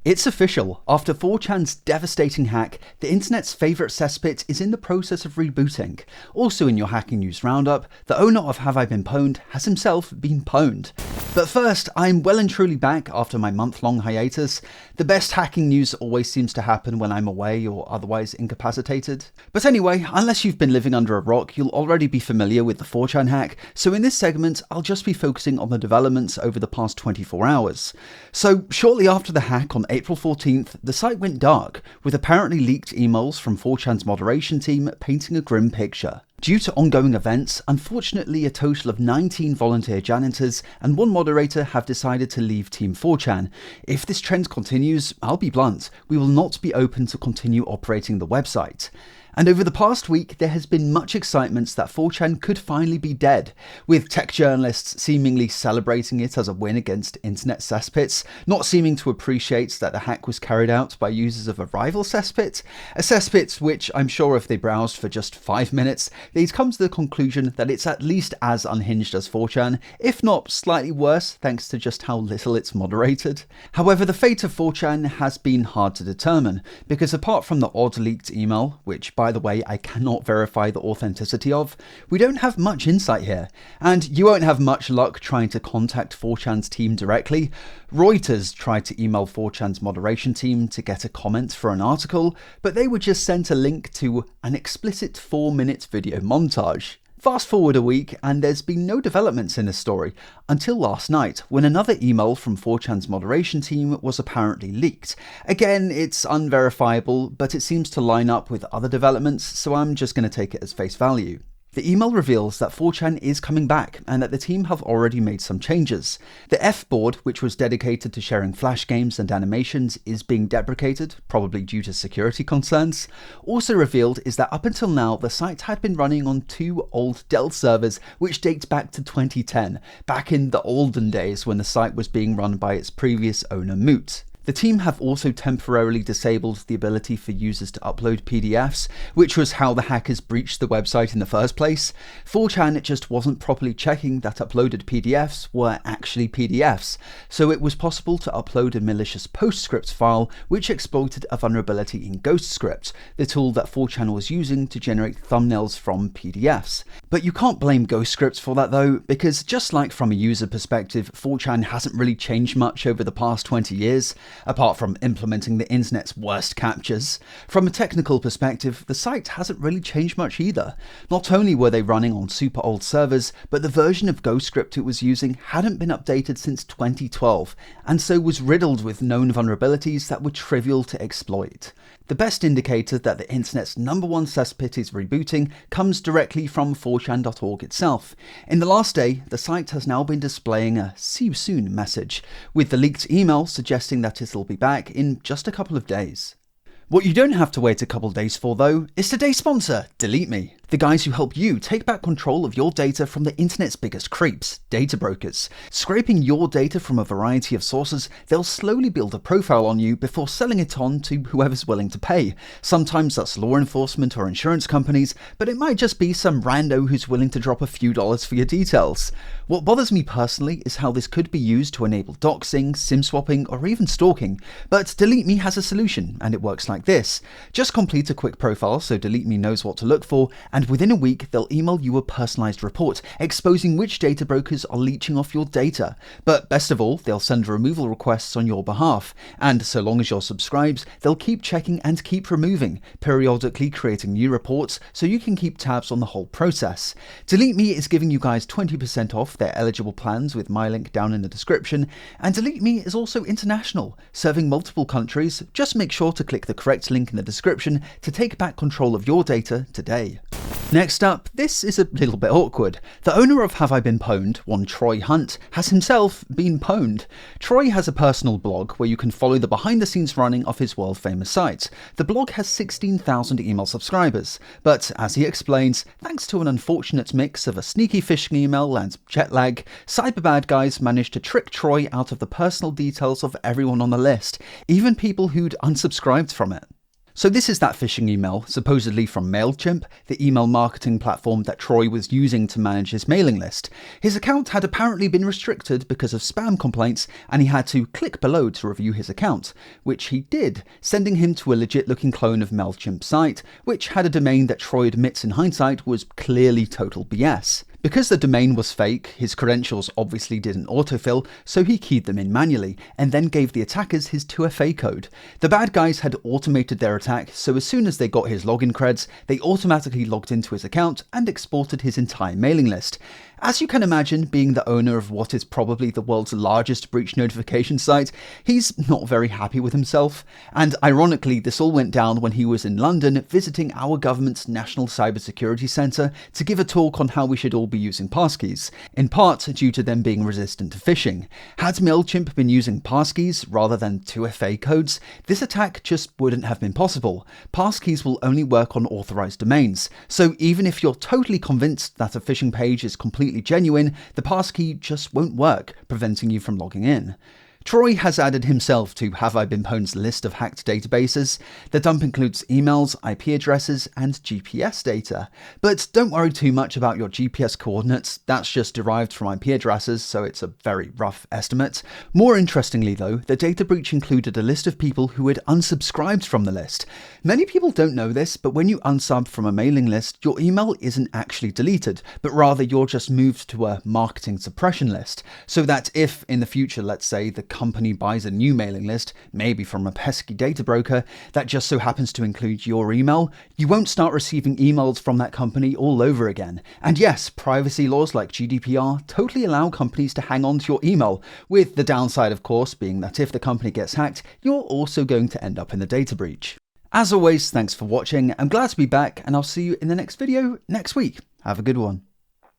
It's official. After 4chan's devastating hack, the internet's favourite cesspit is in the process of rebooting. Also in your hacking news roundup, the owner of HaveIBeenPwned has himself been pwned. But first, I'm well and truly back after my month-long hiatus. The best hacking news always seems to happen when I'm away or otherwise incapacitated. But anyway, unless you've been living under a rock, you'll already be familiar with the 4chan hack, so in this segment, I'll just be focusing on the developments over the past 24 hours. So, shortly after the hack on April 14th, the site went dark, with apparently leaked emails from 4chan's moderation team painting a grim picture. Due to ongoing events, unfortunately a total of 19 volunteer janitors and one moderator have decided to leave Team 4chan. If this trend continues, I'll be blunt, we will not be open to continue operating the website. And over the past week, there has been much excitement that 4chan could finally be dead, with tech journalists seemingly celebrating it as a win against internet cesspits, not seeming to appreciate that the hack was carried out by users of a rival cesspit, a cesspit which I'm sure if they browsed for just 5 minutes, they'd come to the conclusion that it's at least as unhinged as 4chan, if not slightly worse thanks to just how little it's moderated. However, the fate of 4chan has been hard to determine, because apart from the odd leaked email, which by the way I cannot verify the authenticity of, we don't have much insight here, and you won't have much luck trying to contact 4chan's team directly. Reuters tried to email 4chan's moderation team to get a comment for an article, but they were just sent a link to an explicit 4-minute video montage. Fast forward a week and there's been no developments in this story until last night when another email from 4chan's moderation team was apparently leaked. Again, it's unverifiable, but it seems to line up with other developments, so I'm just going to take it as face value. The email reveals that 4chan is coming back and that the team have already made some changes. The F-board, which was dedicated to sharing flash games and animations, is being deprecated, probably due to security concerns. Also revealed is that up until now, the site had been running on 2 old Dell servers which date back to 2010, back in the olden days when the site was being run by its previous owner Moot. The team have also temporarily disabled the ability for users to upload PDFs, which was how the hackers breached the website in the first place. 4chan just wasn't properly checking that uploaded PDFs were actually PDFs, so it was possible to upload a malicious PostScript file which exploited a vulnerability in GhostScript, the tool that 4chan was using to generate thumbnails from PDFs. But you can't blame GhostScript for that though, because just like from a user perspective, 4chan hasn't really changed much over the past 20 years. Apart from implementing the internet's worst captures. From a technical perspective, the site hasn't really changed much either. Not only were they running on super old servers, but the version of GhostScript it was using hadn't been updated since 2012, and so was riddled with known vulnerabilities that were trivial to exploit. The best indicator that the internet's #1 cesspit is rebooting comes directly from 4chan.org itself. In the last day, the site has now been displaying a "see you soon" message, with the leaked email suggesting that it'll be back in just a couple of days. What you don't have to wait a couple days for though, is today's sponsor, DeleteMe. The guys who help you take back control of your data from the internet's biggest creeps, data brokers. Scraping your data from a variety of sources, they'll slowly build a profile on you before selling it on to whoever's willing to pay. Sometimes that's law enforcement or insurance companies, but it might just be some rando who's willing to drop a few dollars for your details. What bothers me personally is how this could be used to enable doxing, SIM swapping, or even stalking. But DeleteMe has a solution, and it works like this. Just complete a quick profile so DeleteMe knows what to look for, and within a week they'll email you a personalized report exposing which data brokers are leeching off your data. But best of all, they'll send removal requests on your behalf, and so long as you're subscribed, they'll keep checking and keep removing, periodically creating new reports so you can keep tabs on the whole process. DeleteMe is giving you guys 20% off their eligible plans with my link down in the description, and DeleteMe is also international, serving multiple countries. Just make sure to click the correct link in the description to take back control of your data today. Next up, this is a little bit awkward. The owner of HaveIBeenPwned, one Troy Hunt, has himself been pwned. Troy has a personal blog where you can follow the behind-the-scenes running of his world-famous site. The blog has 16,000 email subscribers, but as he explains, thanks to an unfortunate mix of a sneaky phishing email and jet lag, cyber bad guys managed to trick Troy out of the personal details of everyone on the list, even people who'd unsubscribed from it. So this is that phishing email, supposedly from MailChimp, the email marketing platform that Troy was using to manage his mailing list. His account had apparently been restricted because of spam complaints, and he had to click below to review his account, which he did, sending him to a legit-looking clone of MailChimp's site, which had a domain that Troy admits in hindsight was clearly total BS. Because the domain was fake, his credentials obviously didn't autofill, so he keyed them in manually, and then gave the attackers his 2FA code. The bad guys had automated their attack, so as soon as they got his login creds, they automatically logged into his account and exported his entire mailing list. As you can imagine, being the owner of what is probably the world's largest breach notification site, he's not very happy with himself. And ironically, this all went down when he was in London visiting our government's National Cybersecurity Centre to give a talk on how we should all be using passkeys, in part due to them being resistant to phishing. Had MailChimp been using passkeys rather than 2FA codes, this attack just wouldn't have been possible. Passkeys will only work on authorized domains, so even if you're totally convinced that a phishing page is completely genuine, the passkey just won't work, preventing you from logging in. Troy has added himself to HaveIBeenPwned's list of hacked databases. The dump includes emails, IP addresses, and GPS data. But don't worry too much about your GPS coordinates, that's just derived from IP addresses, so it's a very rough estimate. More interestingly though, the data breach included a list of people who had unsubscribed from the list. Many people don't know this, but when you unsub from a mailing list, your email isn't actually deleted, but rather you're just moved to a marketing suppression list, so that if in the future, let's say, the company buys a new mailing list, maybe from a pesky data broker, that just so happens to include your email, you won't start receiving emails from that company all over again. And yes, privacy laws like GDPR totally allow companies to hang on to your email, with the downside of course being that if the company gets hacked, you're also going to end up in the data breach. As always, thanks for watching, I'm glad to be back, and I'll see you in the next video next week. Have a good one.